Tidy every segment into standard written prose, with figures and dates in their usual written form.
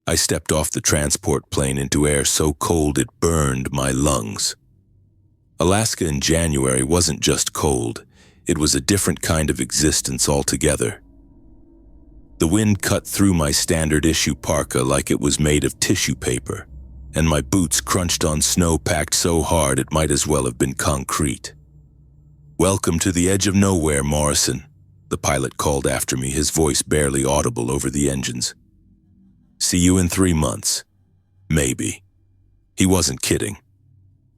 I stepped off the transport plane into air so cold it burned my lungs. Alaska in January wasn't just cold, it was a different kind of existence altogether. The wind cut through my standard-issue parka like it was made of tissue paper, and my boots crunched on snow packed so hard it might as well have been concrete. "Welcome to the edge of nowhere, Morrison," the pilot called after me, his voice barely audible over the engines. "See you in 3 months. Maybe." He wasn't kidding.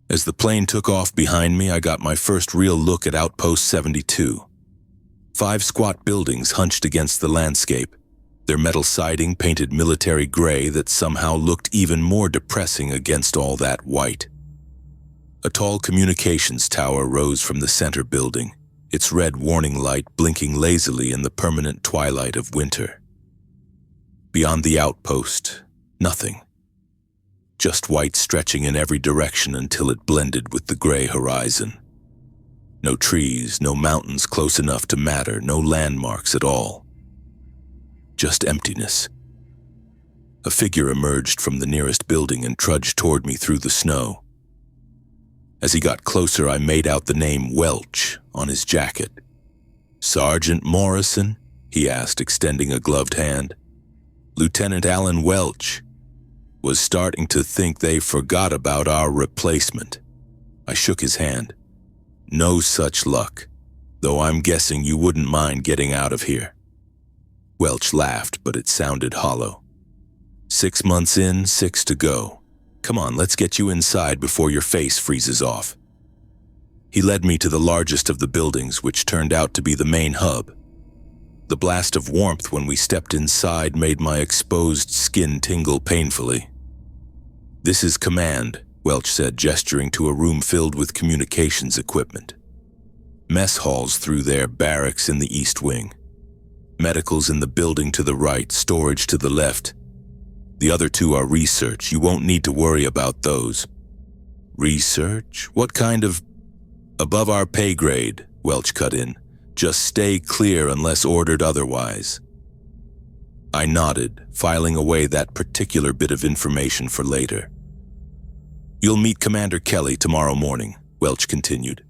As the plane took off behind me, I got my first real look at Outpost 72. 5 squat buildings hunched against the landscape, their metal siding painted military gray that somehow looked even more depressing against all that white. A tall communications tower rose from the center building, its red warning light blinking lazily in the permanent twilight of winter. Beyond the outpost, nothing. Just white stretching in every direction until it blended with the gray horizon. No trees, no mountains close enough to matter, no landmarks at all. Just emptiness. A figure emerged from the nearest building and trudged toward me through the snow. As he got closer, I made out the name Welch on his jacket. "Sergeant Morrison?" he asked, extending a gloved hand. "Lieutenant Alan Welch. Was starting to think they forgot about our replacement." I shook his hand. "No such luck, though I'm guessing you wouldn't mind getting out of here." Welch laughed, but it sounded hollow. 6 months in, 6 to go. Come on, let's get you inside before your face freezes off." He led me to the largest of the buildings, which turned out to be the main hub. The blast of warmth when we stepped inside made my exposed skin tingle painfully. "This is command," Welch said, gesturing to a room filled with communications equipment. "Mess halls through there, barracks in the east wing. Medicals in the building to the right, storage to the left. The other 2 are research. You won't need to worry about those." "Research? What kind of—" "Above our pay grade," Welch cut in. "Just stay clear unless ordered otherwise." I nodded, filing away that particular bit of information for later. "You'll meet Commander Kelly tomorrow morning," Welch continued.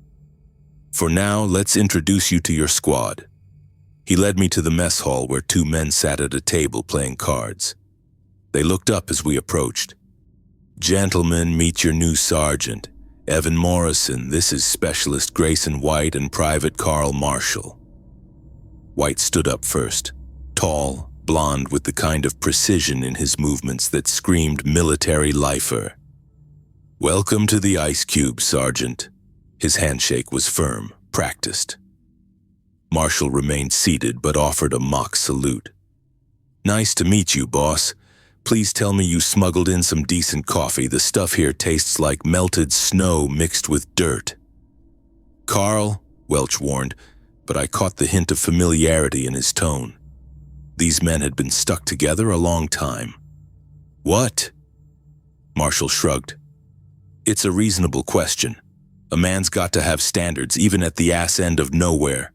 "For now, let's introduce you to your squad." He led me to the mess hall where 2 men sat at a table playing cards. They looked up as we approached. "Gentlemen, meet your new sergeant, Evan Morrison. This is Specialist Grayson White and Private Carl Marshall." White stood up first, tall, blonde with the kind of precision in his movements that screamed military lifer. "Welcome to the Ice Cube, Sergeant." His handshake was firm, practiced. Marshall remained seated but offered a mock salute. "Nice to meet you, boss. Please tell me you smuggled in some decent coffee. The stuff here tastes like melted snow mixed with dirt." "Carl," Welch warned, but I caught the hint of familiarity in his tone. These men had been stuck together a long time. "What?" Marshall shrugged. "It's a reasonable question. A man's got to have standards, even at the ass end of nowhere."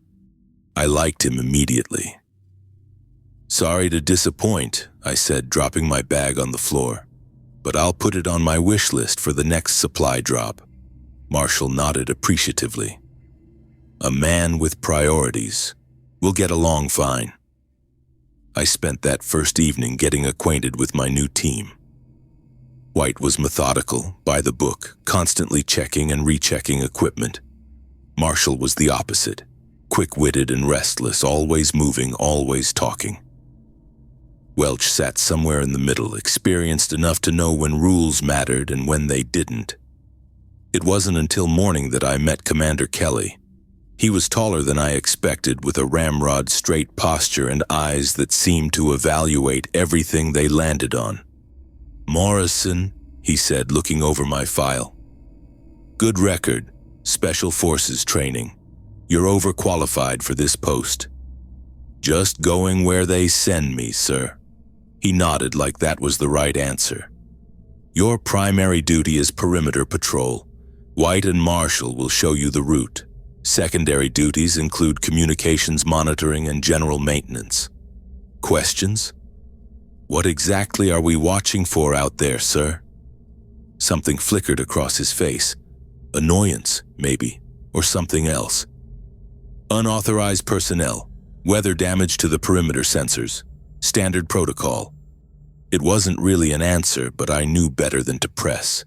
I liked him immediately. "Sorry to disappoint," I said, dropping my bag on the floor. "But I'll put it on my wish list for the next supply drop." Marshall nodded appreciatively. "A man with priorities. We'll get along fine." I spent that first evening getting acquainted with my new team. White was methodical, by the book, constantly checking and rechecking equipment. Marshall was the opposite, quick-witted and restless, always moving, always talking. Welch sat somewhere in the middle, experienced enough to know when rules mattered and when they didn't. It wasn't until morning that I met Commander Kelly. He was taller than I expected, with a ramrod straight posture and eyes that seemed to evaluate everything they landed on. "Morrison," he said, looking over my file. "Good record, Special Forces training. You're overqualified for this post." "Just going where they send me, sir." He nodded like that was the right answer. "Your primary duty is perimeter patrol. White and Marshall will show you the route. Secondary duties include communications monitoring and general maintenance. Questions?" What exactly are we watching for out there, sir? Something flickered across his face. Annoyance, maybe, or something else. Unauthorized personnel. Weather damage to the perimeter sensors. Standard protocol. It wasn't really an answer, but I knew better than to press.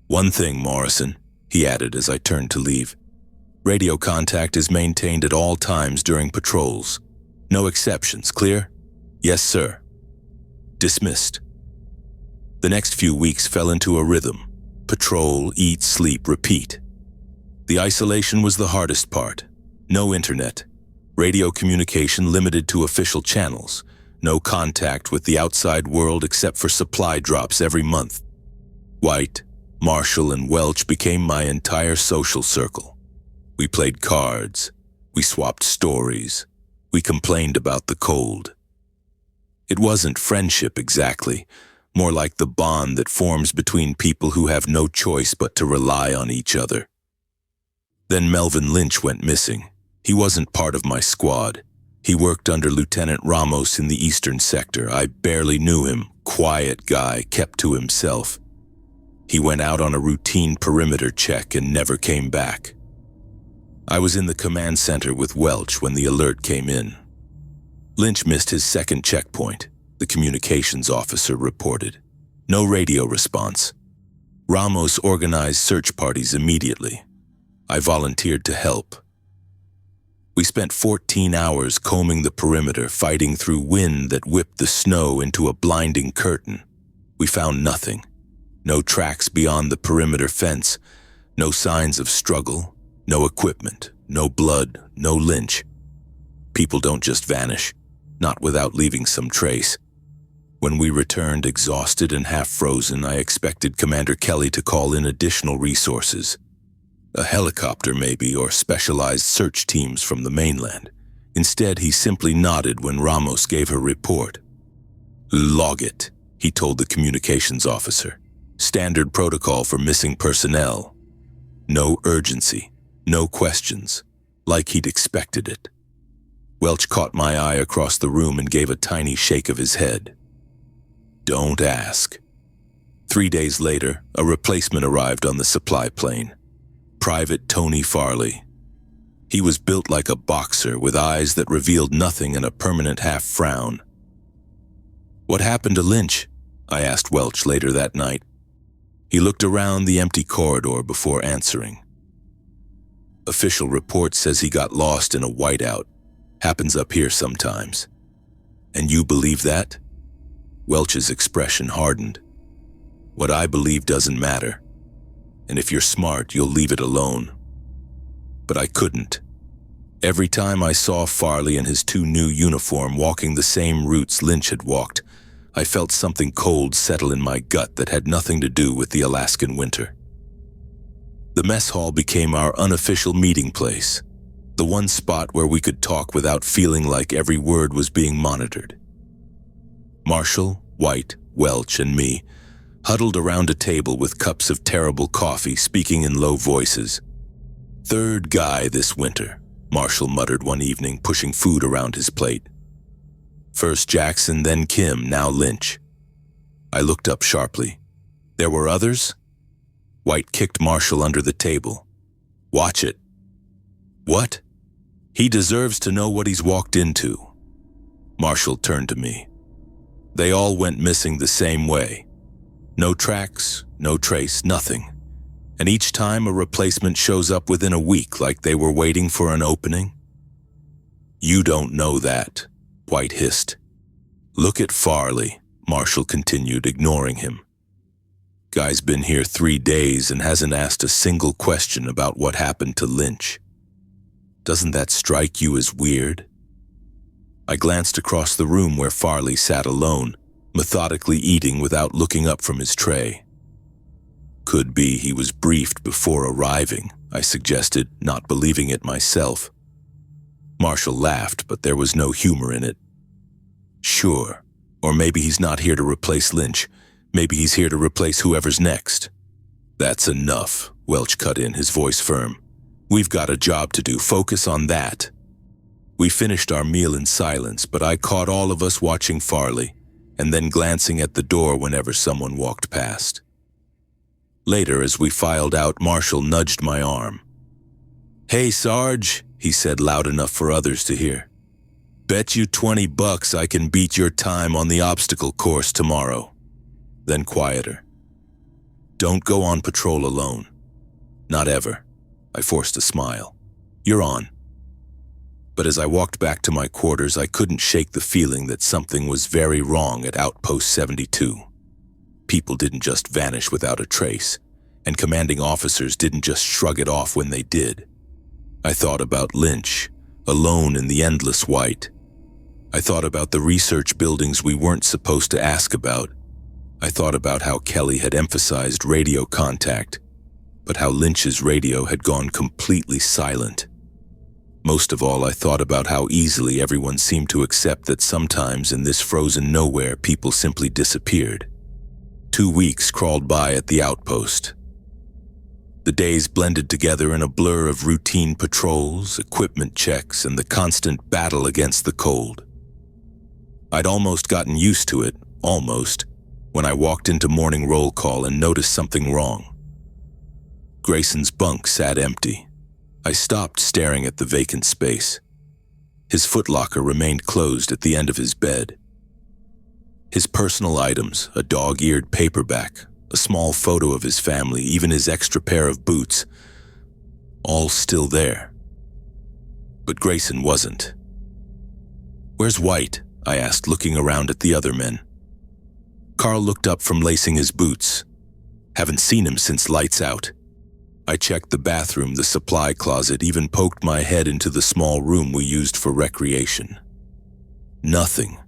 One thing, Morrison, he added as I turned to leave. Radio contact is maintained at all times during patrols. No exceptions, clear? Yes, sir. Dismissed. The next few weeks fell into a rhythm. Patrol, eat, sleep, repeat. The isolation was the hardest part. No internet. Radio communication limited to official channels. No contact with the outside world except for supply drops every month. White, Marshall, and Welch became my entire social circle. We played cards. We swapped stories. We complained about the cold. It wasn't friendship exactly, more like the bond that forms between people who have no choice but to rely on each other. Then Melvin Lynch went missing. He wasn't part of my squad. He worked under Lieutenant Ramos in the eastern sector. I barely knew him. Quiet guy, kept to himself. He went out on a routine perimeter check and never came back. I was in the command center with Welch when the alert came in. Lynch missed his second checkpoint, the communications officer reported. No radio response. Ramos organized search parties immediately. I volunteered to help. We spent 14 hours combing the perimeter, fighting through wind that whipped the snow into a blinding curtain. We found nothing. No tracks beyond the perimeter fence. No signs of struggle. No equipment. No blood. No Lynch. People don't just vanish, not without leaving some trace. When we returned exhausted and half-frozen, I expected Commander Kelly to call in additional resources. A helicopter maybe, or specialized search teams from the mainland. Instead, he simply nodded when Ramos gave her report. "Log it," he told the communications officer. "Standard protocol for missing personnel. No urgency, no questions, like he'd expected it." Welch caught my eye across the room and gave a tiny shake of his head. "Don't ask." 3 days later, a replacement arrived on the supply plane. Private Tony Farley. He was built like a boxer with eyes that revealed nothing and a permanent half-frown. "What happened to Lynch?" I asked Welch later that night. He looked around the empty corridor before answering. "Official report says he got lost in a whiteout. Happens up here sometimes." "And you believe that?" Welch's expression hardened. "What I believe doesn't matter. And if you're smart, you'll leave it alone." But I couldn't. Every time I saw Farley in his 2 new uniform walking the same routes Lynch had walked, I felt something cold settle in my gut that had nothing to do with the Alaskan winter. The mess hall became our unofficial meeting place, the one spot where we could talk without feeling like every word was being monitored. Marshall, White, Welch, and me huddled around a table with cups of terrible coffee, speaking in low voices. "Third guy this winter," Marshall muttered one evening, pushing food around his plate. "First Jackson, then Kim, now Lynch." I looked up sharply. "There were others?" White kicked Marshall under the table. "Watch it." "What?" "He deserves to know what he's walked into." Marshall turned to me. "They all went missing the same way. No tracks, no trace, nothing. And each time a replacement shows up within a week like they were waiting for an opening." "You don't know that," White hissed. "Look at Farley," Marshall continued, ignoring him. "Guy's been here 3 days and hasn't asked a single question about what happened to Lynch. Doesn't that strike you as weird?" I glanced across the room where Farley sat alone, methodically eating without looking up from his tray. "Could be he was briefed before arriving," I suggested, not believing it myself. Marshall laughed, but there was no humor in it. "Sure, or maybe he's not here to replace Lynch. Maybe he's here to replace whoever's next." "That's enough," Welch cut in, his voice firm. "We've got a job to do. Focus on that." We finished our meal in silence, but I caught all of us watching Farley, and then glancing at the door whenever someone walked past. Later, as we filed out, Marshall nudged my arm. "Hey, Sarge," he said loud enough for others to hear. "Bet you $20 I can beat your time on the obstacle course tomorrow." Then quieter. "Don't go on patrol alone. Not ever." I forced a smile. "You're on." But as I walked back to my quarters, I couldn't shake the feeling that something was very wrong at Outpost 72. People didn't just vanish without a trace, and commanding officers didn't just shrug it off when they did. I thought about Lynch, alone in the endless white. I thought about the research buildings we weren't supposed to ask about. I thought about how Kelly had emphasized radio contact, but how Lynch's radio had gone completely silent. Most of all, I thought about how easily everyone seemed to accept that sometimes in this frozen nowhere people simply disappeared. 2 weeks crawled by at the outpost. The days blended together in a blur of routine patrols, equipment checks, and the constant battle against the cold. I'd almost gotten used to it, almost, when I walked into morning roll call and noticed something wrong. Grayson's bunk sat empty. I stopped staring at the vacant space. His footlocker remained closed at the end of his bed. His personal items, a dog-eared paperback, a small photo of his family, even his extra pair of boots, all still there. But Grayson wasn't. "Where's White?" I asked, looking around at the other men. Carl looked up from lacing his boots. "Haven't seen him since lights out." I checked the bathroom, the supply closet, even poked my head into the small room we used for recreation. Nothing.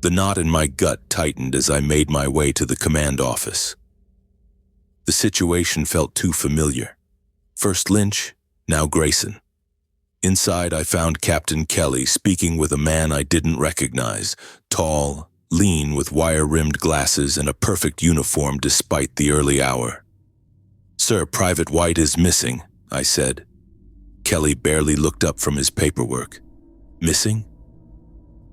The knot in my gut tightened as I made my way to the command office. The situation felt too familiar. First Lynch, now Grayson. Inside, I found Captain Kelly speaking with a man I didn't recognize, tall, lean with wire-rimmed glasses and a perfect uniform despite the early hour. "Sir, Private White is missing," I said. Kelly barely looked up from his paperwork. "Missing?"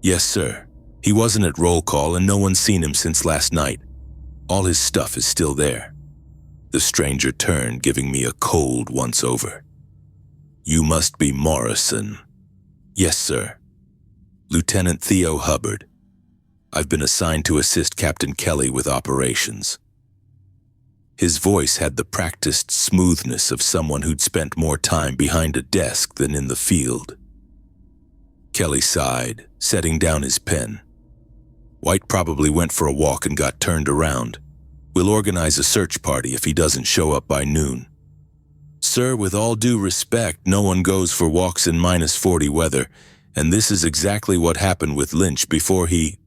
"Yes, sir. He wasn't at roll call and no one's seen him since last night. All his stuff is still there." The stranger turned, giving me a cold once-over. "You must be Morrison." "Yes, sir." "Lieutenant Theo Hubbard. I've been assigned to assist Captain Kelly with operations." His voice had the practiced smoothness of someone who'd spent more time behind a desk than in the field. Kelly sighed, setting down his pen. "White probably went for a walk and got turned around. We'll organize a search party if he doesn't show up by noon." "Sir, with all due respect, no one goes for walks in -40 weather, and this is exactly what happened with Lynch before he—"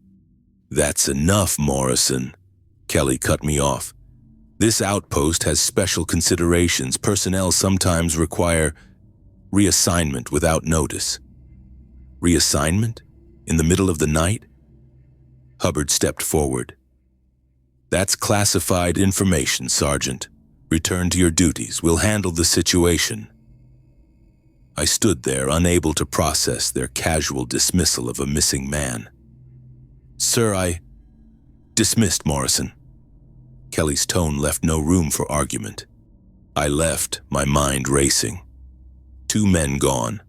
"That's enough, Morrison," Kelly cut me off. "This outpost has special considerations. Personnel sometimes require reassignment without notice." "Reassignment? In the middle of the night?" Hubbard stepped forward. "That's classified information, Sergeant. Return to your duties. We'll handle the situation." I stood there, unable to process their casual dismissal of a missing man. "Sir, I—" "Dismissed, Morrison." Kelly's tone left no room for argument. I left, my mind racing. 2 men gone.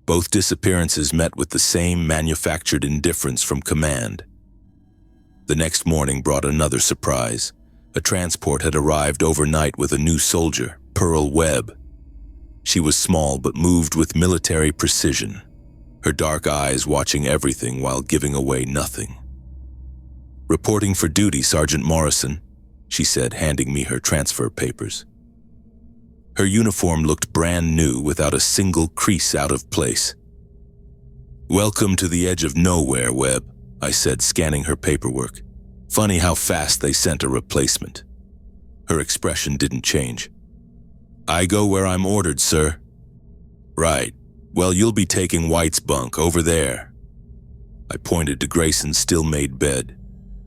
Both disappearances met with the same manufactured indifference from command. The next morning brought another surprise. A transport had arrived overnight with a new soldier, Pearl Webb. She was small but moved with military precision, her dark eyes watching everything while giving away nothing. "Reporting for duty, Sergeant Morrison," she said, handing me her transfer papers. Her uniform looked brand new, without a single crease out of place. "Welcome to the edge of nowhere, Webb," I said, scanning her paperwork. "Funny how fast they sent a replacement." Her expression didn't change. "I go where I'm ordered, sir." "Right. Well, you'll be taking White's bunk over there." I pointed to Grayson's still-made bed,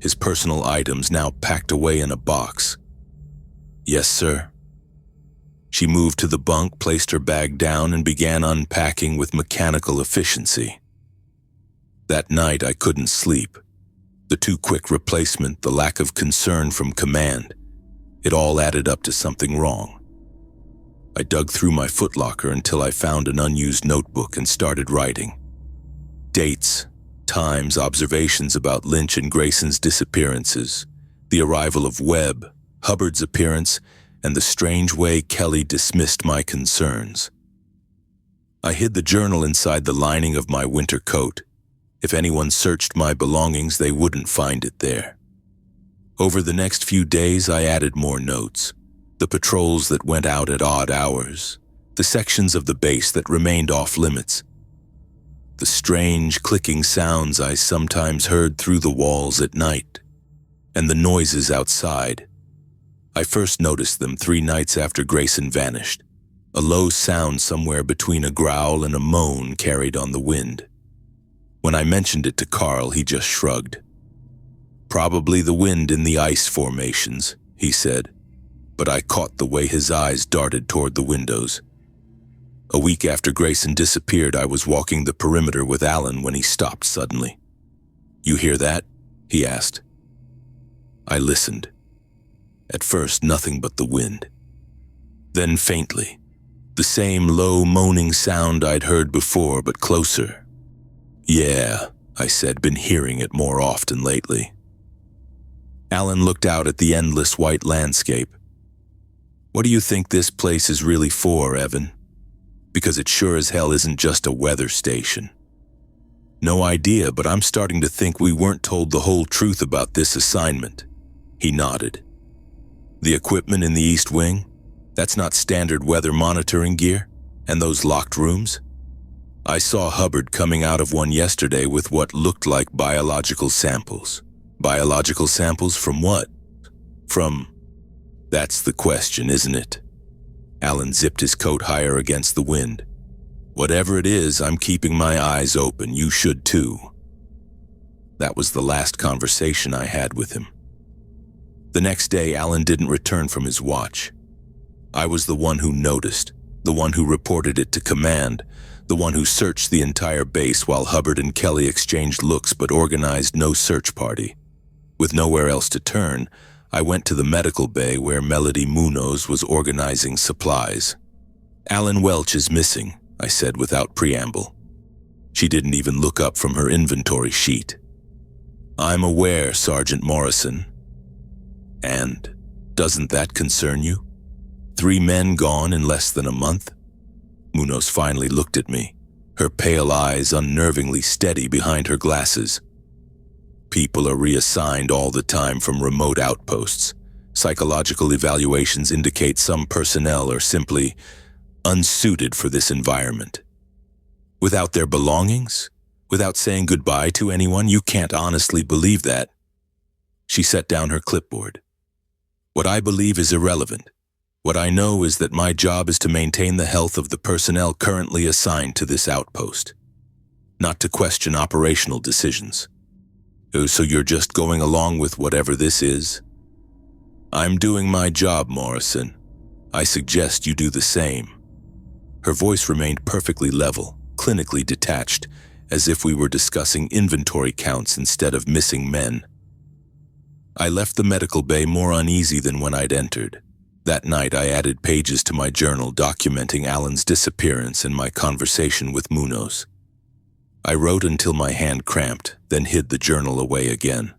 his personal items now packed away in a box. "Yes, sir." She moved to the bunk, placed her bag down, and began unpacking with mechanical efficiency. That night I couldn't sleep. The too quick replacement, the lack of concern from command, it all added up to something wrong. I dug through my footlocker until I found an unused notebook and started writing. Dates, times, observations about Lynch and Grayson's disappearances, the arrival of Webb, Hubbard's appearance, and the strange way Kelly dismissed my concerns. I hid the journal inside the lining of my winter coat. If anyone searched my belongings, they wouldn't find it there. Over the next few days, I added more notes. The patrols that went out at odd hours, the sections of the base that remained off limits, the strange clicking sounds I sometimes heard through the walls at night, and the noises outside. I first noticed them 3 nights after Grayson vanished, a low sound somewhere between a growl and a moan carried on the wind. When I mentioned it to Carl, he just shrugged. "Probably the wind in the ice formations," he said, but I caught the way his eyes darted toward the windows. A week after Grayson disappeared, I was walking the perimeter with Alan when he stopped suddenly. "You hear that?" he asked. I listened. At first, nothing but the wind. Then faintly, the same low moaning sound I'd heard before, but closer. "Yeah," I said, "been hearing it more often lately." Alan looked out at the endless white landscape. "What do you think this place is really for, Evan? Because it sure as hell isn't just a weather station." "No idea, but I'm starting to think we weren't told the whole truth about this assignment." He nodded. "The equipment in the East Wing? That's not standard weather monitoring gear? And those locked rooms? I saw Hubbard coming out of one yesterday with what looked like biological samples." "Biological samples from what?" "From..." "That's the question, isn't it?" Alan zipped his coat higher against the wind. "Whatever it is, I'm keeping my eyes open. You should too." That was the last conversation I had with him. The next day, Alan didn't return from his watch. I was the one who noticed, the one who reported it to command, the one who searched the entire base while Hubbard and Kelly exchanged looks but organized no search party. With nowhere else to turn, I went to the medical bay where Melody Munoz was organizing supplies. "Alan Welch is missing," I said without preamble. She didn't even look up from her inventory sheet. "I'm aware, Sergeant Morrison." "And doesn't that concern you? 3 men gone in less than a month?" Munoz finally looked at me, her pale eyes unnervingly steady behind her glasses. "People are reassigned all the time from remote outposts. Psychological evaluations indicate some personnel are simply unsuited for this environment. Without their belongings? Without saying goodbye to anyone? You can't honestly believe that." She set down her clipboard. "What I believe is irrelevant. What I know is that my job is to maintain the health of the personnel currently assigned to this outpost, not to question operational decisions." "Oh, so you're just going along with whatever this is?" "I'm doing my job, Morrison. I suggest you do the same." Her voice remained perfectly level, clinically detached, as if we were discussing inventory counts instead of missing men. I left the medical bay more uneasy than when I'd entered. That night, I added pages to my journal documenting Alan's disappearance and my conversation with Munoz. I wrote until my hand cramped, then hid the journal away again.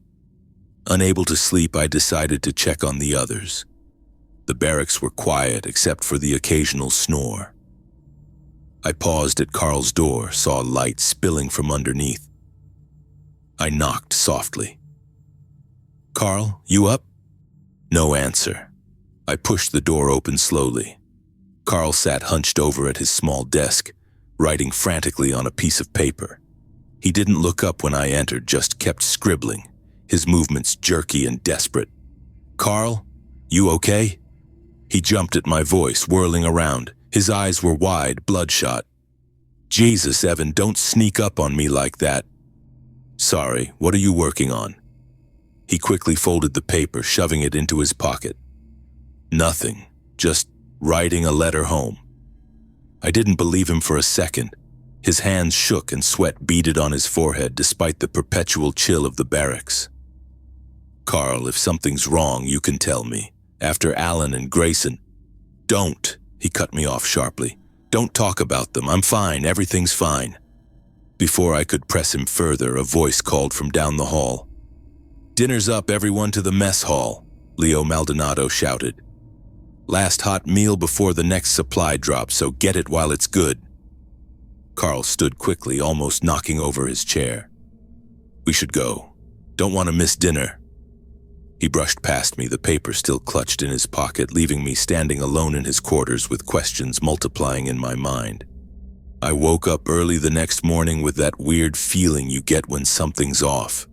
Unable to sleep, I decided to check on the others. The barracks were quiet except for the occasional snore. I paused at Carl's door, saw light spilling from underneath. I knocked softly. "Carl, you up?" No answer. I pushed the door open slowly. Carl sat hunched over at his small desk, writing frantically on a piece of paper. He didn't look up when I entered, just kept scribbling, his movements jerky and desperate. "Carl, you okay?" He jumped at my voice, whirling around. His eyes were wide, bloodshot. "Jesus, Evan, don't sneak up on me like that." "Sorry, what are you working on?" He quickly folded the paper, shoving it into his pocket. "Nothing, just writing a letter home." I didn't believe him for a second. His hands shook and sweat beaded on his forehead despite the perpetual chill of the barracks. Carl, if something's wrong, you can tell me. After Alan and Grayson. Don't, he cut me off sharply. Don't talk about them. I'm fine. Everything's fine. Before I could press him further, a voice called from down the hall. Dinner's up, everyone to the mess hall, Leo Maldonado shouted. Last hot meal before the next supply drop, so get it while it's good. Carl stood quickly, almost knocking over his chair. We should go. Don't want to miss dinner. He brushed past me, the paper still clutched in his pocket, leaving me standing alone in his quarters with questions multiplying in my mind. I woke up early the next morning with that weird feeling you get when something's off.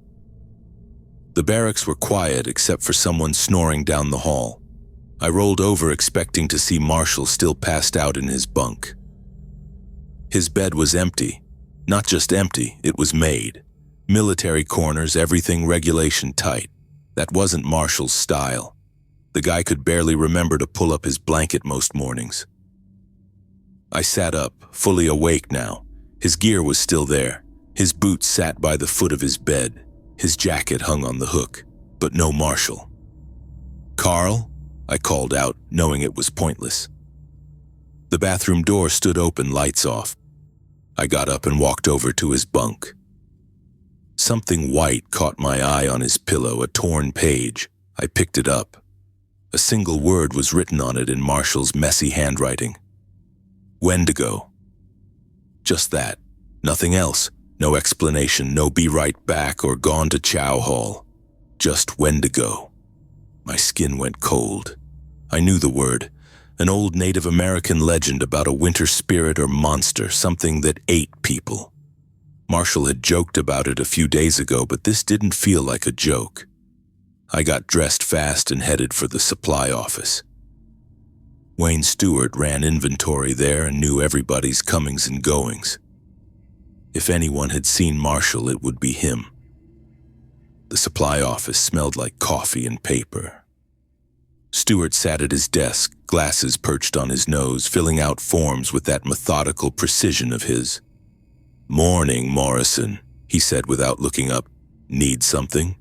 The barracks were quiet except for someone snoring down the hall. I rolled over expecting to see Marshall still passed out in his bunk. His bed was empty. Not just empty, it was made. Military corners, everything regulation tight. That wasn't Marshall's style. The guy could barely remember to pull up his blanket most mornings. I sat up, fully awake now. His gear was still there. His boots sat by the foot of his bed. His jacket hung on the hook, but no Marshall. Carl? I called out, knowing it was pointless. The bathroom door stood open, lights off. I got up and walked over to his bunk. Something white caught my eye on his pillow, a torn page. I picked it up. A single word was written on it in Marshall's messy handwriting. Wendigo. Just that. Nothing else. No explanation, no be right back or gone to chow hall. Just Wendigo. My skin went cold. I knew the word. An old Native American legend about a winter spirit or monster, something that ate people. Marshall had joked about it a few days ago, but this didn't feel like a joke. I got dressed fast and headed for the supply office. Wayne Stewart ran inventory there and knew everybody's comings and goings. If anyone had seen Marshall, it would be him. The supply office smelled like coffee and paper. Stewart sat at his desk, glasses perched on his nose, filling out forms with that methodical precision of his. "Morning, Morrison," he said without looking up. "Need something?"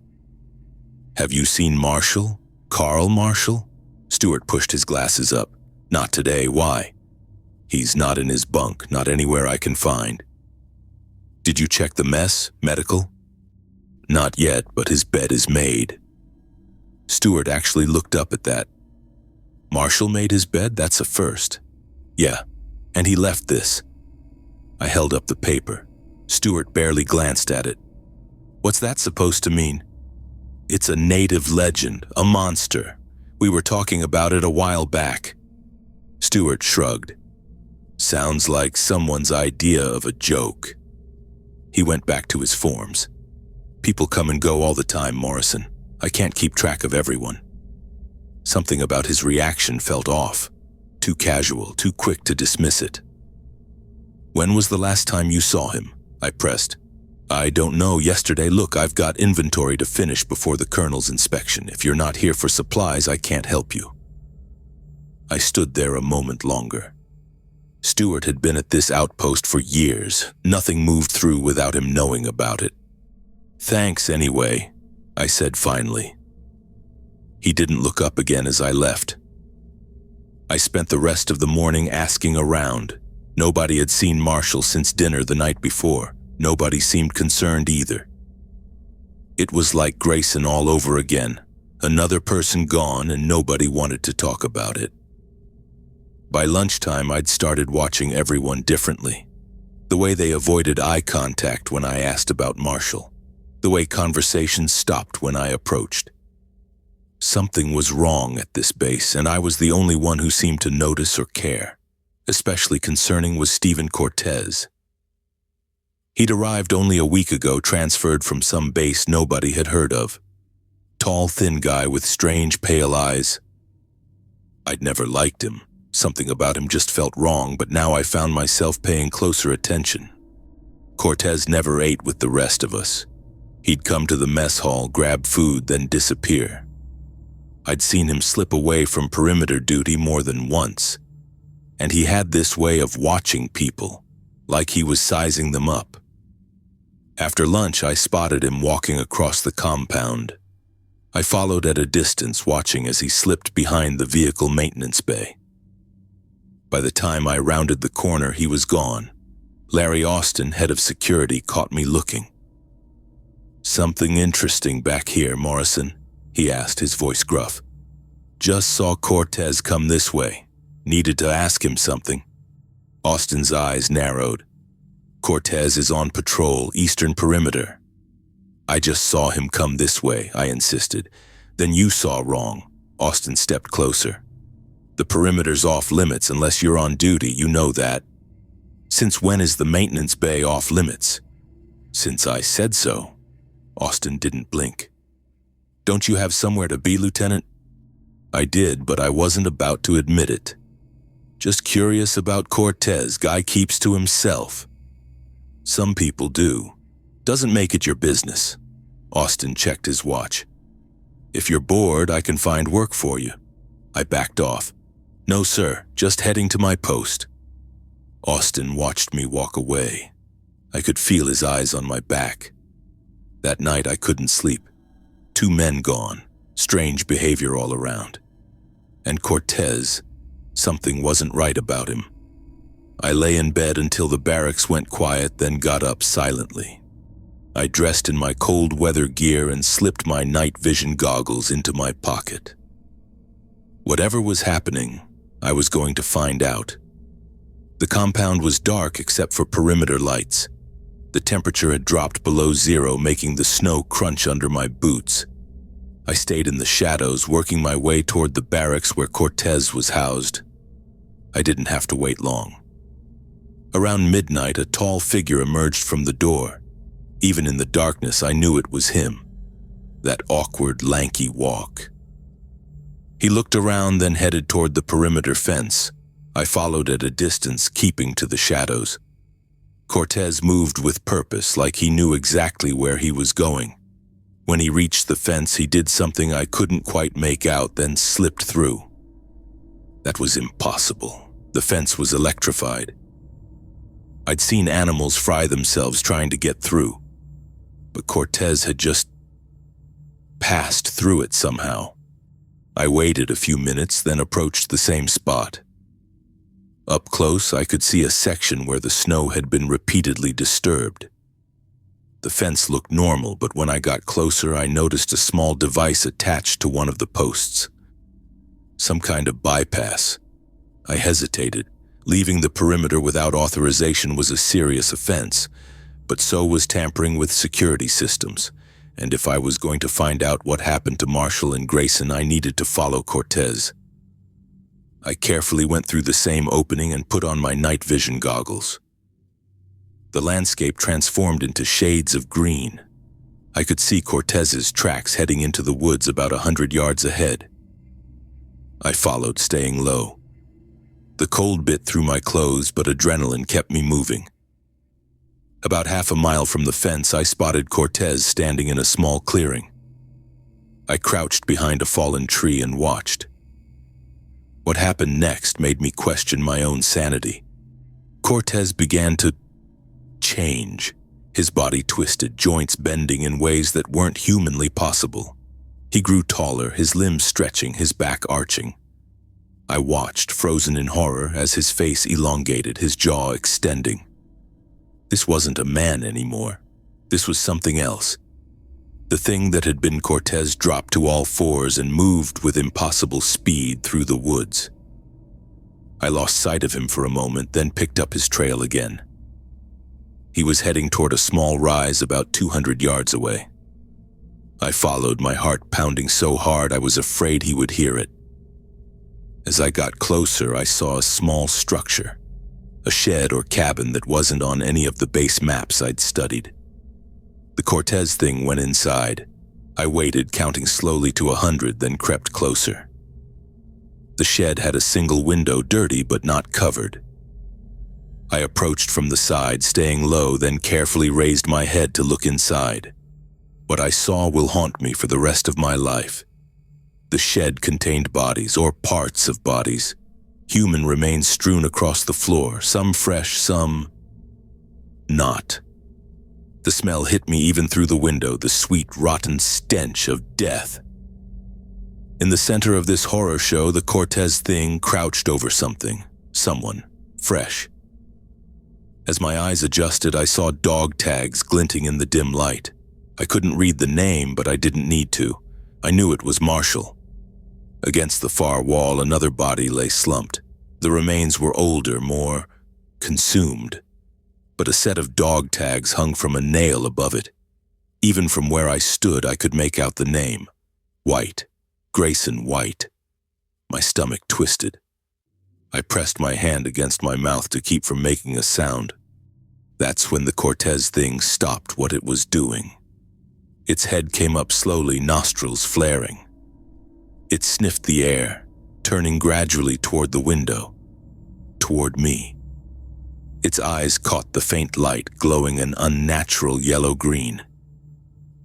"Have you seen Marshall? Carl Marshall?" Stewart pushed his glasses up. "Not today, why?" "He's not in his bunk, not anywhere I can find." "Did you check the mess, medical?" "Not yet, but his bed is made." Stewart actually looked up at that. "Marshall made his bed? That's a first." "Yeah, and he left this." I held up the paper. Stewart barely glanced at it. "What's that supposed to mean?" "It's a native legend, a monster. We were talking about it a while back." Stewart shrugged. "Sounds like someone's idea of a joke." He went back to his forms. "People come and go all the time, Morrison. I can't keep track of everyone." Something about his reaction felt off. Too casual, too quick to dismiss it. "When was the last time you saw him?" I pressed. "I don't know. Yesterday. Look, I've got inventory to finish before the colonel's inspection. If you're not here for supplies, I can't help you." I stood there a moment longer. Stewart had been at this outpost for years. Nothing moved through without him knowing about it. "Thanks anyway," I said finally. He didn't look up again as I left. I spent the rest of the morning asking around. Nobody had seen Marshall since dinner the night before. Nobody seemed concerned either. It was like Grayson all over again. Another person gone and nobody wanted to talk about it. By lunchtime, I'd started watching everyone differently. The way they avoided eye contact when I asked about Marshall. The way conversations stopped when I approached. Something was wrong at this base, and I was the only one who seemed to notice or care. Especially concerning was Stephen Cortez. He'd arrived only a week ago, transferred from some base nobody had heard of. Tall, thin guy with strange, pale eyes. I'd never liked him. Something about him just felt wrong, but now I found myself paying closer attention. Cortez never ate with the rest of us. He'd come to the mess hall, grab food, then disappear. I'd seen him slip away from perimeter duty more than once. And he had this way of watching people, like he was sizing them up. After lunch, I spotted him walking across the compound. I followed at a distance, watching as he slipped behind the vehicle maintenance bay. By the time I rounded the corner, he was gone. Larry Austin, head of security, caught me looking. "Something interesting back here, Morrison?" he asked, his voice gruff. "Just saw Cortez come this way. Needed to ask him something." Austin's eyes narrowed. "Cortez is on patrol, eastern perimeter." "I just saw him come this way," I insisted. "Then you saw wrong." Austin stepped closer. "The perimeter's off limits unless you're on duty, you know that." "Since when is the maintenance bay off limits?" "Since I said so." Austin didn't blink. "Don't you have somewhere to be, Lieutenant?" I did, but I wasn't about to admit it. "Just curious about Cortez. Guy keeps to himself." "Some people do. Doesn't make it your business." Austin checked his watch. "If you're bored, I can find work for you." I backed off. "No, sir, just heading to my post." Austin watched me walk away. I could feel his eyes on my back. That night I couldn't sleep. 2 men gone, strange behavior all around. And Cortez, something wasn't right about him. I lay in bed until the barracks went quiet, then got up silently. I dressed in my cold weather gear and slipped my night vision goggles into my pocket. Whatever was happening, I was going to find out. The compound was dark except for perimeter lights. The temperature had dropped below 0, making the snow crunch under my boots. I stayed in the shadows, working my way toward the barracks where Cortez was housed. I didn't have to wait long. Around midnight, a tall figure emerged from the door. Even in the darkness, I knew it was him. That awkward, lanky walk. He looked around, then headed toward the perimeter fence. I followed at a distance, keeping to the shadows. Cortez moved with purpose, like he knew exactly where he was going. When he reached the fence, he did something I couldn't quite make out, then slipped through. That was impossible. The fence was electrified. I'd seen animals fry themselves trying to get through, but Cortez had just passed through it somehow. I waited a few minutes, then approached the same spot. Up close, I could see a section where the snow had been repeatedly disturbed. The fence looked normal, but when I got closer, I noticed a small device attached to one of the posts. Some kind of bypass. I hesitated. Leaving the perimeter without authorization was a serious offense, but so was tampering with security systems. And if I was going to find out what happened to Marshall and Grayson, I needed to follow Cortez. I carefully went through the same opening and put on my night vision goggles. The landscape transformed into shades of green. I could see Cortez's tracks heading into the woods about 100 yards ahead. I followed, staying low. The cold bit through my clothes, but adrenaline kept me moving. About half a mile from the fence, I spotted Cortez standing in a small clearing. I crouched behind a fallen tree and watched. What happened next made me question my own sanity. Cortez began to change. His body twisted, joints bending in ways that weren't humanly possible. He grew taller, his limbs stretching, his back arching. I watched, frozen in horror, as his face elongated, his jaw extending. This wasn't a man anymore. This was something else. The thing that had been Cortez dropped to all fours and moved with impossible speed through the woods. I lost sight of him for a moment, then picked up his trail again. He was heading toward a small rise about 200 yards away. I followed, my heart pounding so hard I was afraid he would hear it. As I got closer, I saw a small structure, a shed or cabin that wasn't on any of the base maps I'd studied. The Cortez thing went inside. I waited, counting slowly to 100, then crept closer. The shed had a single window, dirty but not covered. I approached from the side, staying low, then carefully raised my head to look inside. What I saw will haunt me for the rest of my life. The shed contained bodies, or parts of bodies. Human remains strewn across the floor, some fresh, some not. The smell hit me even through the window, the sweet, rotten stench of death. In the center of this horror show, the Cortez thing crouched over something, someone, fresh. As my eyes adjusted, I saw dog tags glinting in the dim light. I couldn't read the name, but I didn't need to. I knew it was Marshall. Against the far wall, another body lay slumped. The remains were older, more consumed. But a set of dog tags hung from a nail above it. Even from where I stood, I could make out the name. White. Grayson White. My stomach twisted. I pressed my hand against my mouth to keep from making a sound. That's when the Cortez thing stopped what it was doing. Its head came up slowly, nostrils flaring. It sniffed the air, turning gradually toward the window, toward me. Its eyes caught the faint light, glowing an unnatural yellow-green.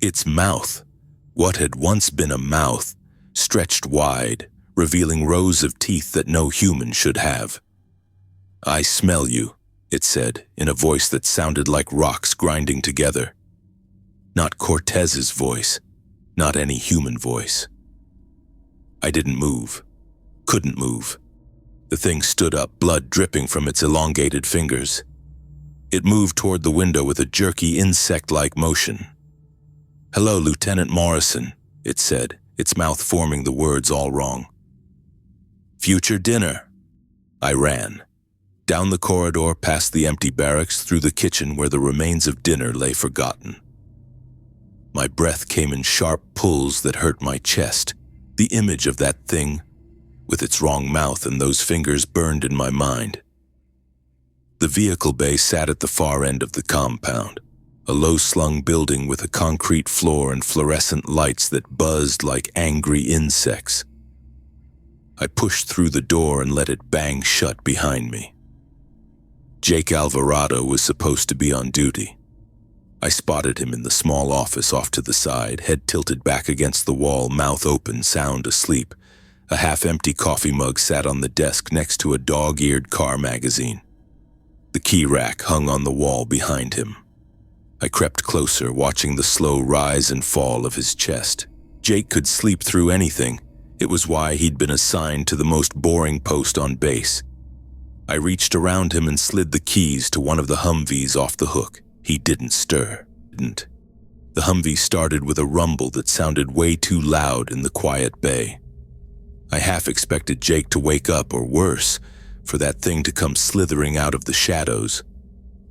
Its mouth, what had once been a mouth, stretched wide, revealing rows of teeth that no human should have. "I smell you," it said, in a voice that sounded like rocks grinding together. Not Cortez's voice, not any human voice. I didn't move, couldn't move. The thing stood up, blood dripping from its elongated fingers. It moved toward the window with a jerky, insect-like motion. "Hello, Lieutenant Morrison," it said, its mouth forming the words all wrong. "Future dinner." I ran. Down the corridor, past the empty barracks, through the kitchen where the remains of dinner lay forgotten. My breath came in sharp pulls that hurt my chest. The image of that thing, with its wrong mouth and those fingers, burned in my mind. The vehicle bay sat at the far end of the compound, a low-slung building with a concrete floor and fluorescent lights that buzzed like angry insects. I pushed through the door and let it bang shut behind me. Jake Alvarado was supposed to be on duty. I spotted him in the small office off to the side, head tilted back against the wall, mouth open, sound asleep. A half-empty coffee mug sat on the desk next to a dog-eared car magazine. The key rack hung on the wall behind him. I crept closer, watching the slow rise and fall of his chest. Jake could sleep through anything. It was why he'd been assigned to the most boring post on base. I reached around him and slid the keys to one of the Humvees off the hook. He didn't stir. The Humvee started with a rumble that sounded way too loud in the quiet bay. I half expected Jake to wake up, or worse, for that thing to come slithering out of the shadows.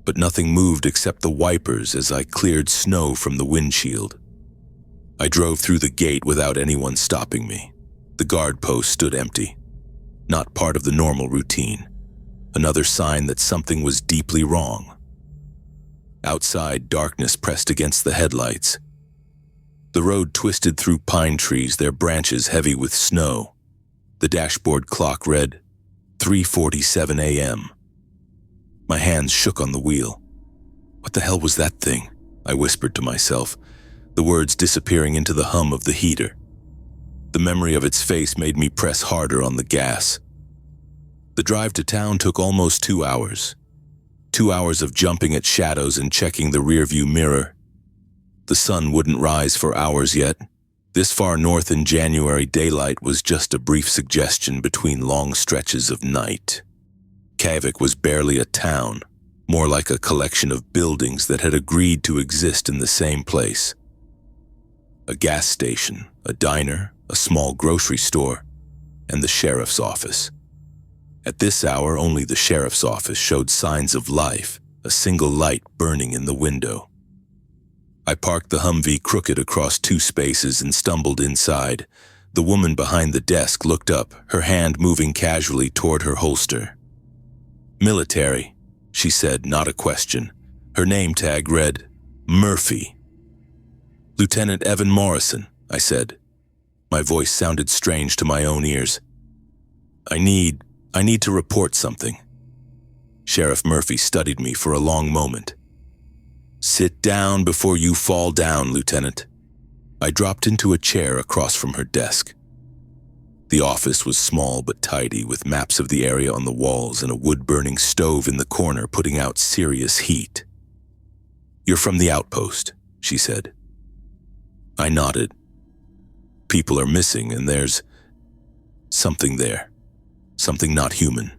But nothing moved except the wipers as I cleared snow from the windshield. I drove through the gate without anyone stopping me. The guard post stood empty. Not part of the normal routine. Another sign that something was deeply wrong. Outside, darkness pressed against the headlights. The road twisted through pine trees, their branches heavy with snow. The dashboard clock read 3:47 a.m. My hands shook on the wheel. What the hell was that thing? I whispered to myself, the words disappearing into the hum of the heater. The memory of its face made me press harder on the gas. The drive to town took almost 2 hours. 2 hours of jumping at shadows and checking the rearview mirror. The sun wouldn't rise for hours yet. This far north in January, daylight was just a brief suggestion between long stretches of night. Kavik was barely a town, more like a collection of buildings that had agreed to exist in the same place. A gas station, a diner, a small grocery store, and the sheriff's office. At this hour, only the sheriff's office showed signs of life, a single light burning in the window. I parked the Humvee crooked across 2 spaces and stumbled inside. The woman behind the desk looked up, her hand moving casually toward her holster. "Military," she said, not a question. Her name tag read, Murphy. "Lieutenant Evan Morrison," I said. My voice sounded strange to my own ears. I need to report something." Sheriff Murphy studied me for a long moment. "Sit down before you fall down, Lieutenant." I dropped into a chair across from her desk. The office was small but tidy, with maps of the area on the walls and a wood-burning stove in the corner putting out serious heat. "You're from the Outpost," she said. I nodded. "People are missing, and there's something there. Something not human.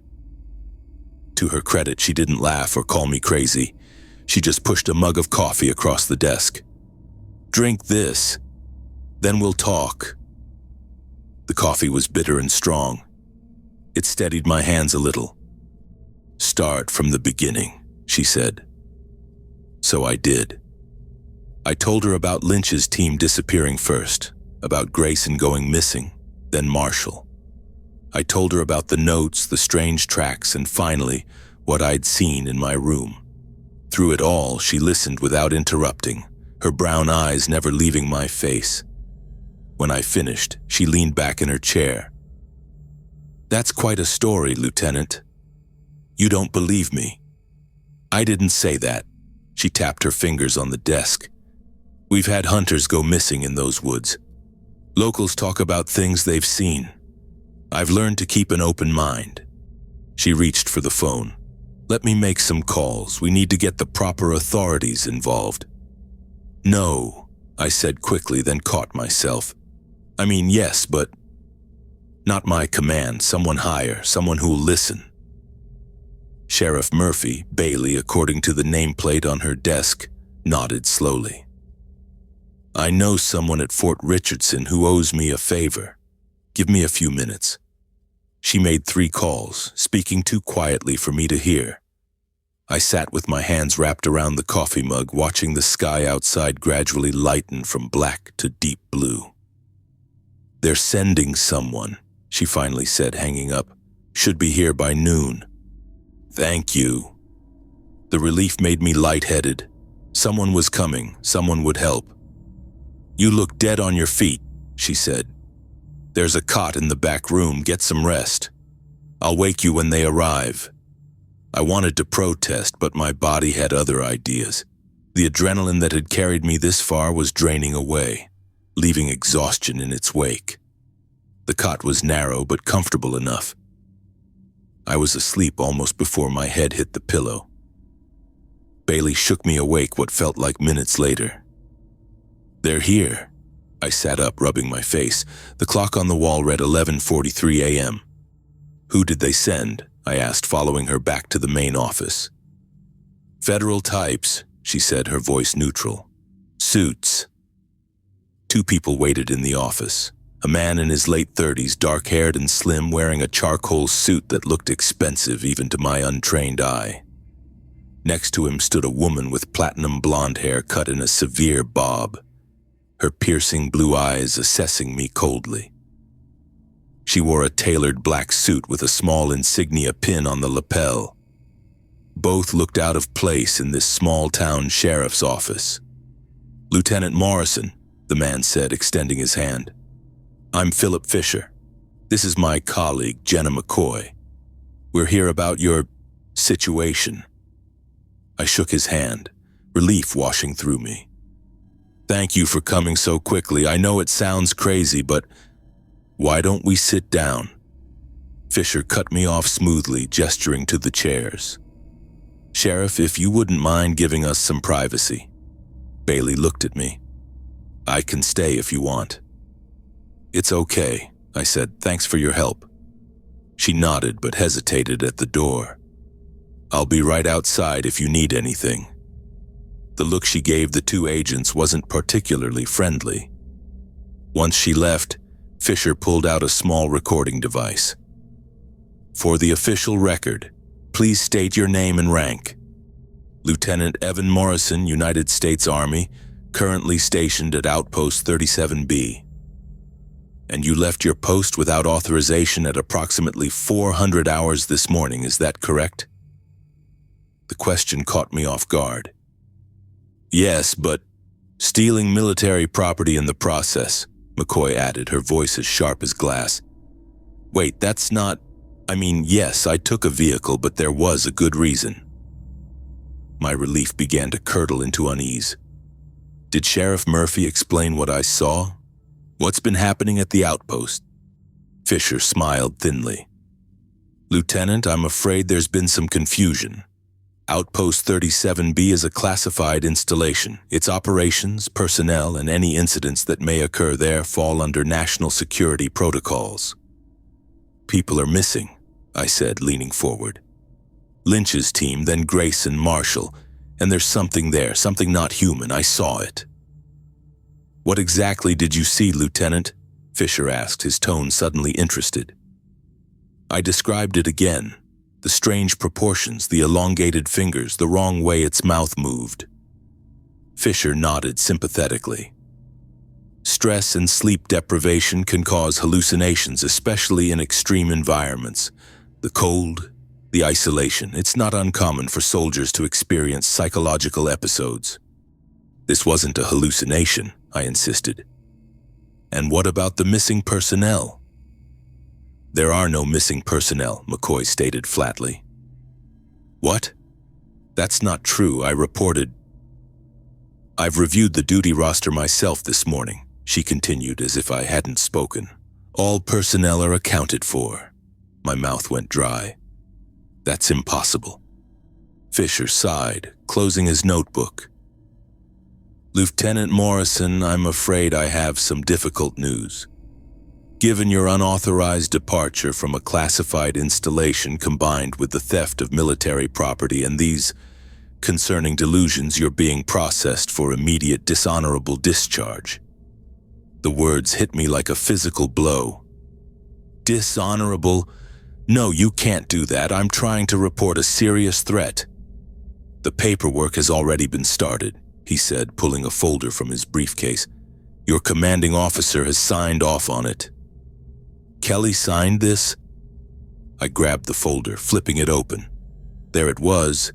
To her credit, she didn't laugh or call me crazy. She just pushed a mug of coffee across the desk. "Drink this, then we'll talk." The coffee was bitter and strong. It steadied my hands a little. "Start from the beginning," she said. So I did. I told her about Lynch's team disappearing first, about Grayson going missing, then Marshall. I told her about the notes, the strange tracks, and finally, what I'd seen in my room. Through it all, she listened without interrupting, her brown eyes never leaving my face. When I finished, she leaned back in her chair. "That's quite a story, Lieutenant. You don't believe me." "I didn't say that." She tapped her fingers on the desk. "We've had hunters go missing in those woods. Locals talk about things they've seen. I've learned to keep an open mind." She reached for the phone. "Let me make some calls. We need to get the proper authorities involved." "No," I said quickly, then caught myself. "I mean, yes, but not my command, someone higher, someone who'll listen." Sheriff Murphy, Bailey, according to the nameplate on her desk, nodded slowly. "I know someone at Fort Richardson who owes me a favor. Give me a few minutes." She made 3 calls, speaking too quietly for me to hear. I sat with my hands wrapped around the coffee mug, watching the sky outside gradually lighten from black to deep blue. "They're sending someone," she finally said, hanging up. "Should be here by noon." "Thank you." The relief made me lightheaded. Someone was coming, someone would help. "You look dead on your feet," she said. "There's a cot in the back room, get some rest. I'll wake you when they arrive." I wanted to protest, but my body had other ideas. The adrenaline that had carried me this far was draining away, leaving exhaustion in its wake. The cot was narrow but comfortable enough. I was asleep almost before my head hit the pillow. Bailey shook me awake what felt like minutes later. "They're here." I sat up, rubbing my face. The clock on the wall read 11:43 a.m. "Who did they send?" I asked, following her back to the main office. "Federal types," she said, her voice neutral. "Suits." 2 people waited in the office. A man in his late 30s, dark-haired and slim, wearing a charcoal suit that looked expensive even to my untrained eye. Next to him stood a woman with platinum blonde hair cut in a severe bob, her piercing blue eyes assessing me coldly. She wore a tailored black suit with a small insignia pin on the lapel. Both looked out of place in this small-town sheriff's office. "Lieutenant Morrison," the man said, extending his hand. "I'm Philip Fisher. This is my colleague, Jenna McCoy. We're here about your situation." I shook his hand, relief washing through me. "Thank you for coming so quickly. I know it sounds crazy, but why don't we sit down?" Fisher cut me off smoothly, gesturing to the chairs. "Sheriff, if you wouldn't mind giving us some privacy." Bailey looked at me. "I can stay if you want." "It's okay," I said. "Thanks for your help." She nodded but hesitated at the door. "I'll be right outside if you need anything." The look she gave the 2 agents wasn't particularly friendly. Once she left, Fisher pulled out a small recording device. "For the official record, please state your name and rank." "Lieutenant Evan Morrison, United States Army, currently stationed at Outpost 37B. And you left your post without authorization at approximately 400 hours this morning, is that correct?" The question caught me off guard. "Yes, but stealing military property in the process," McCoy added, her voice as sharp as glass. "Wait, that's not... I mean, yes, I took a vehicle, but there was a good reason." My relief began to curdle into unease. Did Sheriff Murphy explain what I saw? What's been happening at the outpost? Fisher smiled thinly. "Lieutenant, I'm afraid there's been some confusion. Outpost 37B is a classified installation. Its operations, personnel, and any incidents that may occur there fall under national security protocols." People are missing, I said, leaning forward. Lynch's team, then Grace and Marshall, and there's something there, something not human. I saw it. What exactly did you see, Lieutenant? Fisher asked, his tone suddenly interested. I described it again. The strange proportions, the elongated fingers, the wrong way its mouth moved. Fisher nodded sympathetically. Stress and sleep deprivation can cause hallucinations, especially in extreme environments. The cold, the isolation. It's not uncommon for soldiers to experience psychological episodes. This wasn't a hallucination, I insisted. And what about the missing personnel? There are no missing personnel, McCoy stated flatly. What? That's not true, I reported. I've reviewed the duty roster myself this morning, she continued as if I hadn't spoken. All personnel are accounted for. My mouth went dry. That's impossible. Fisher sighed, closing his notebook. Lieutenant Morrison, I'm afraid I have some difficult news. Given your unauthorized departure from a classified installation combined with the theft of military property and these concerning delusions, you're being processed for immediate dishonorable discharge. The words hit me like a physical blow. Dishonorable? No, you can't do that. I'm trying to report a serious threat. The paperwork has already been started, he said, pulling a folder from his briefcase. Your commanding officer has signed off on it. Kelly signed this? I grabbed the folder, flipping it open. There it was,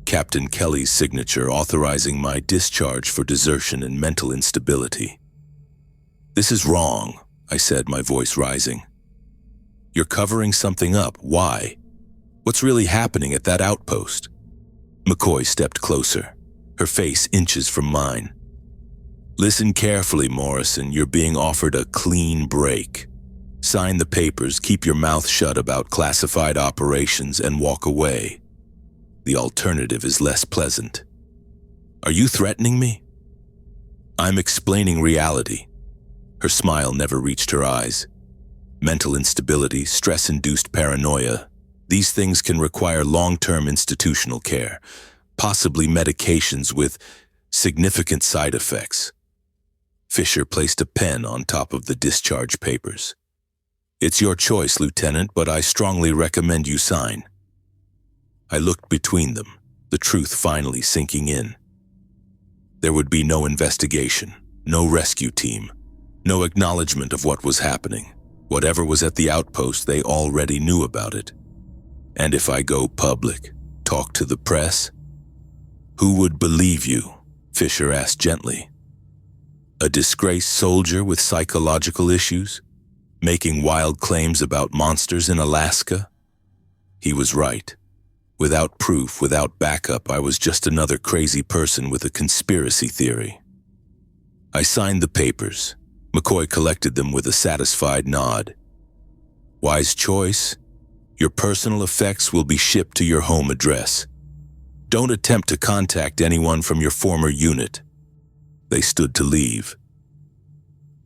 Captain Kelly's signature authorizing my discharge for desertion and mental instability. This is wrong, I said, my voice rising. You're covering something up. Why? What's really happening at that outpost? McCoy stepped closer, her face inches from mine. Listen carefully, Morrison. You're being offered a clean break. Sign the papers, keep your mouth shut about classified operations, and walk away. The alternative is less pleasant. Are you threatening me? I'm explaining reality. Her smile never reached her eyes. Mental instability, stress-induced paranoia, these things can require long-term institutional care, possibly medications with significant side effects. Fisher placed a pen on top of the discharge papers. It's your choice, Lieutenant, but I strongly recommend you sign. I looked between them, the truth finally sinking in. There would be no investigation, no rescue team, no acknowledgement of what was happening. Whatever was at the outpost, they already knew about it. And if I go public, talk to the press, who would believe you? Fisher asked gently. A disgraced soldier with psychological issues, making wild claims about monsters in Alaska? He was right. Without proof, without backup, I was just another crazy person with a conspiracy theory. I signed the papers. McCoy collected them with a satisfied nod. Wise choice. Your personal effects will be shipped to your home address. Don't attempt to contact anyone from your former unit. They stood to leave.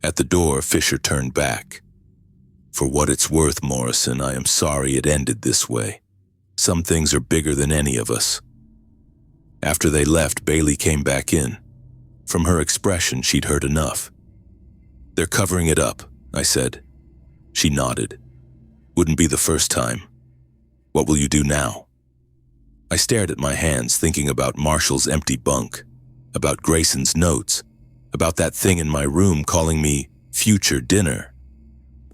At the door, Fisher turned back. For what it's worth, Morrison, I am sorry it ended this way. Some things are bigger than any of us. After they left, Bailey came back in. From her expression, she'd heard enough. They're covering it up, I said. She nodded. Wouldn't be the first time. What will you do now? I stared at my hands, thinking about Marshall's empty bunk, about Grayson's notes, about that thing in my room calling me future dinner.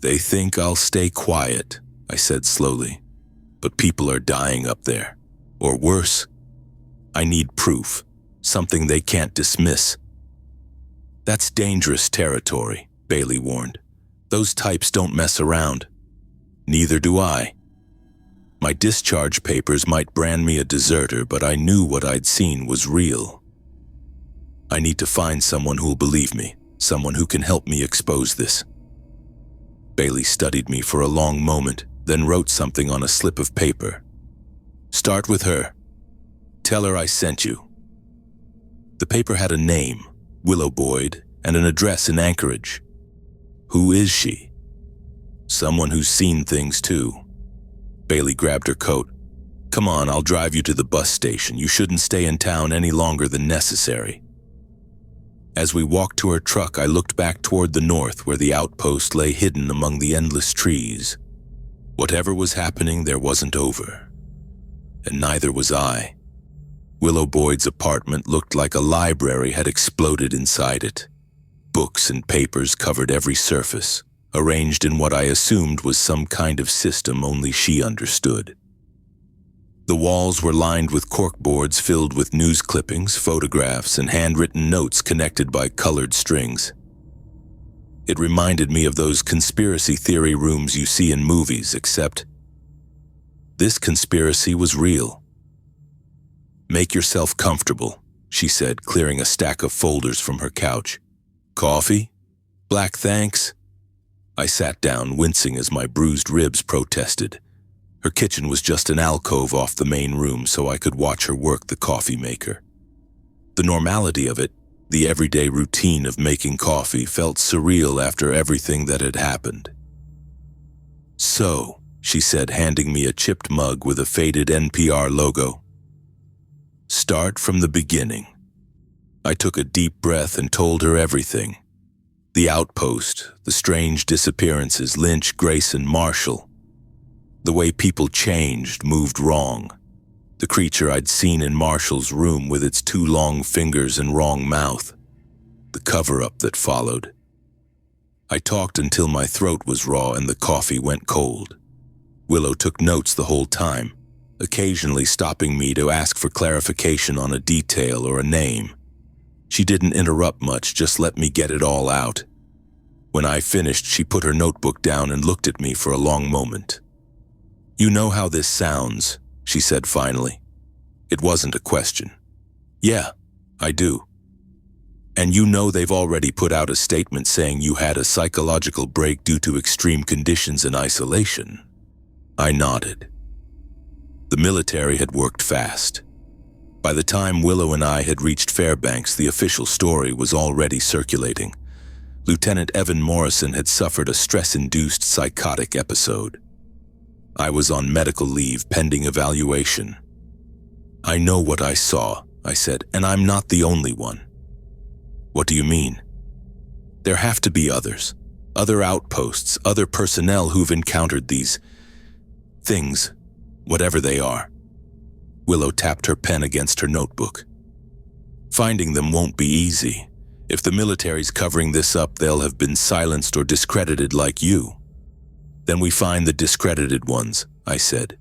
They think I'll stay quiet, I said slowly. But people are dying up there. Or worse. I need proof, something they can't dismiss. That's dangerous territory, Bailey warned. Those types don't mess around. Neither do I. My discharge papers might brand me a deserter, but I knew what I'd seen was real. I need to find someone who'll believe me, someone who can help me expose this. Bailey studied me for a long moment, then wrote something on a slip of paper. Start with her. Tell her I sent you. The paper had a name, Willow Boyd, and an address in Anchorage. Who is she? Someone who's seen things too. Bailey grabbed her coat. Come on, I'll drive you to the bus station. You shouldn't stay in town any longer than necessary. As we walked to her truck, I looked back toward the north where the outpost lay hidden among the endless trees. Whatever was happening there wasn't over. And neither was I. Willow Boyd's apartment looked like a library had exploded inside it. Books and papers covered every surface, arranged in what I assumed was some kind of system only she understood. The walls were lined with corkboards filled with news clippings, photographs, and handwritten notes connected by colored strings. It reminded me of those conspiracy theory rooms you see in movies, except this conspiracy was real. Make yourself comfortable, she said, clearing a stack of folders from her couch. Coffee? Black, thanks. I sat down, wincing as my bruised ribs protested. Her kitchen was just an alcove off the main room so I could watch her work the coffee maker. The normality of it, the everyday routine of making coffee, felt surreal after everything that had happened. So, she said, handing me a chipped mug with a faded NPR logo. Start from the beginning. I took a deep breath and told her everything. The outpost, the strange disappearances, Lynch, Grayson, Marshall. The way people changed, moved wrong. The creature I'd seen in Marshall's room with its 2 long fingers and wrong mouth. The cover-up that followed. I talked until my throat was raw and the coffee went cold. Willow took notes the whole time, occasionally stopping me to ask for clarification on a detail or a name. She didn't interrupt much, just let me get it all out. When I finished, she put her notebook down and looked at me for a long moment. You know how this sounds, she said finally. It wasn't a question. Yeah, I do. And you know they've already put out a statement saying you had a psychological break due to extreme conditions and isolation. I nodded. The military had worked fast. By the time Willow and I had reached Fairbanks, the official story was already circulating. Lieutenant Evan Morrison had suffered a stress-induced psychotic episode. I was on medical leave pending evaluation. I know what I saw, I said, and I'm not the only one. What do you mean? There have to be others. Other outposts, other personnel who've encountered these things, whatever they are. Willow tapped her pen against her notebook. Finding them won't be easy. If the military's covering this up, they'll have been silenced or discredited like you. Then we find the discredited ones, I said.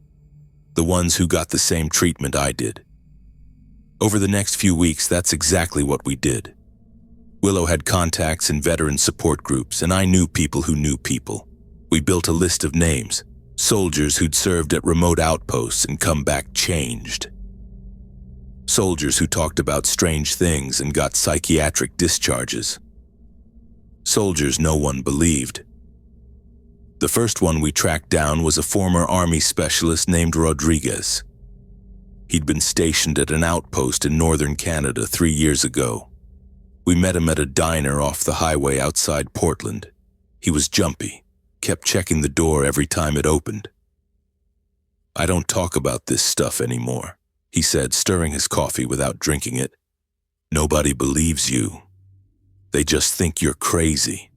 The ones who got the same treatment I did. Over the next few weeks, that's exactly what we did. Willow had contacts in veteran support groups, and I knew people who knew people. We built a list of names, soldiers who'd served at remote outposts and come back changed. Soldiers who talked about strange things and got psychiatric discharges. Soldiers no one believed. The first one we tracked down was a former Army specialist named Rodriguez. He'd been stationed at an outpost in northern Canada 3 years ago. We met him at a diner off the highway outside Portland. He was jumpy, kept checking the door every time it opened. I don't talk about this stuff anymore, he said, stirring his coffee without drinking it. Nobody believes you. They just think you're crazy.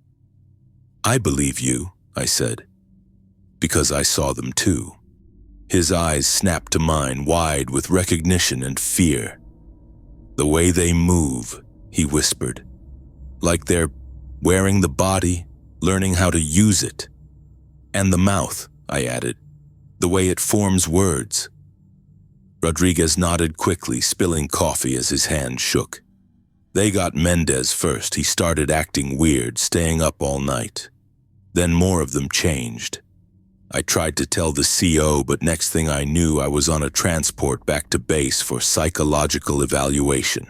I believe you, I said, because I saw them too. His eyes snapped to mine, wide with recognition and fear. The way they move, he whispered, like they're wearing the body, learning how to use it. And the mouth, I added, the way it forms words. Rodriguez nodded quickly, spilling coffee as his hand shook. They got Mendez first. He started acting weird, staying up all night. Then more of them changed. I tried to tell the CO, but next thing I knew, I was on a transport back to base for psychological evaluation.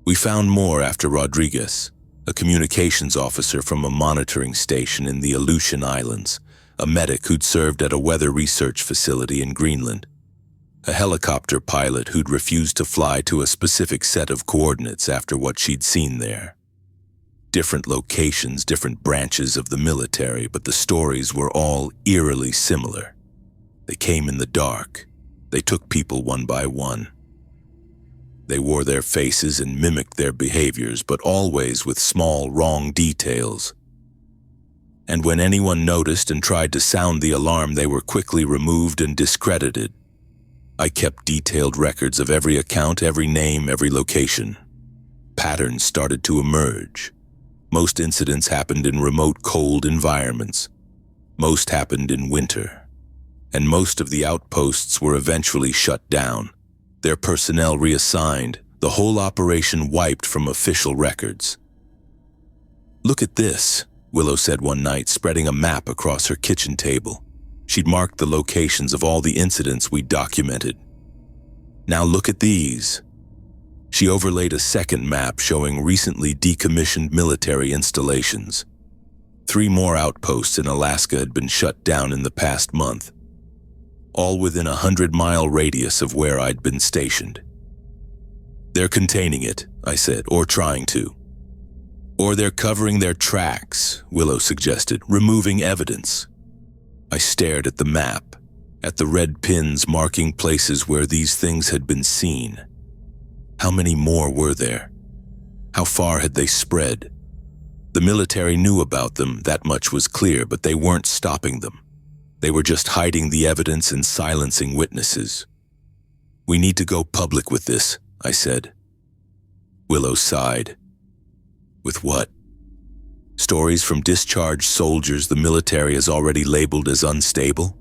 We found more after Rodriguez, a communications officer from a monitoring station in the Aleutian Islands, a medic who'd served at a weather research facility in Greenland, a helicopter pilot who'd refused to fly to a specific set of coordinates after what she'd seen there. Different locations, different branches of the military, but the stories were all eerily similar. They came in the dark. They took people one by one. They wore their faces and mimicked their behaviors, but always with small, wrong details. And when anyone noticed and tried to sound the alarm, they were quickly removed and discredited. I kept detailed records of every account, every name, every location. Patterns started to emerge. Most incidents happened in remote, cold environments. Most happened in winter. And most of the outposts were eventually shut down, their personnel reassigned, the whole operation wiped from official records. "Look at this," Willow said one night, spreading a map across her kitchen table. She'd marked the locations of all the incidents we'd documented. "Now look at these." She overlaid a second map showing recently decommissioned military installations. 3 more outposts in Alaska had been shut down in the past month, all within a 100-mile radius of where I'd been stationed. "They're containing it," I said, "or trying to. Or they're covering their tracks," Willow suggested, "removing evidence." I stared at the map, at the red pins marking places where these things had been seen. How many more were there? How far had they spread? The military knew about them, that much was clear, but they weren't stopping them. They were just hiding the evidence and silencing witnesses. "We need to go public with this," I said. Willow sighed. "With what?" "Stories from discharged soldiers the military has already labeled as unstable?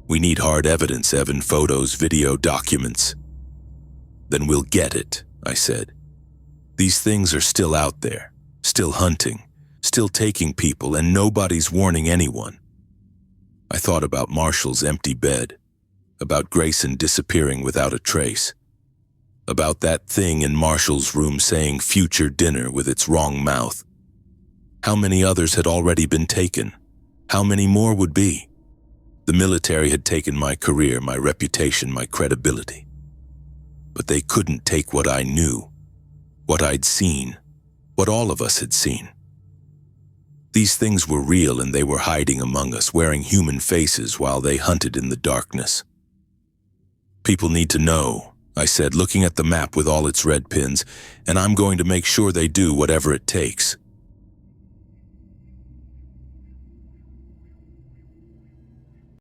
We need hard evidence, Evan, photos, video, documents." "Then we'll get it," I said. "These things are still out there, still hunting, still taking people, and nobody's warning anyone." I thought about Marshall's empty bed, about Grayson disappearing without a trace, about that thing in Marshall's room saying future dinner with its wrong mouth. How many others had already been taken? How many more would be? The military had taken my career, my reputation, my credibility. But they couldn't take what I knew, what I'd seen, what all of us had seen. These things were real, and they were hiding among us, wearing human faces while they hunted in the darkness. "People need to know," I said, looking at the map with all its red pins, "and I'm going to make sure they do whatever it takes."